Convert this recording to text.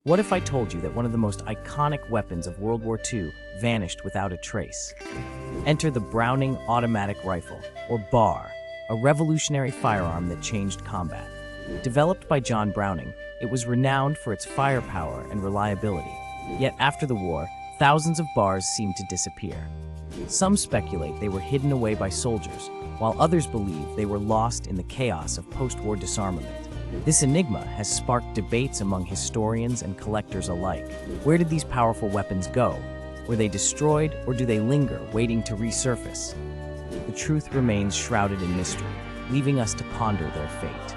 What if I told you that one of the most iconic weapons of World War II vanished without a trace? Enter the Browning Automatic Rifle, or BAR, a revolutionary firearm that changed combat. Developed by John Browning, it was renowned for its firepower and reliability. Yet after the war, thousands of BARs seemed to disappear. Some speculate they were hidden away by soldiers, while others believe they were lost in the chaos of post-war disarmament. This enigma has sparked debates among historians and collectors alike. Where did these powerful weapons go? Were they destroyed, or do they linger, waiting to resurface? The truth remains shrouded in mystery, leaving us to ponder their fate.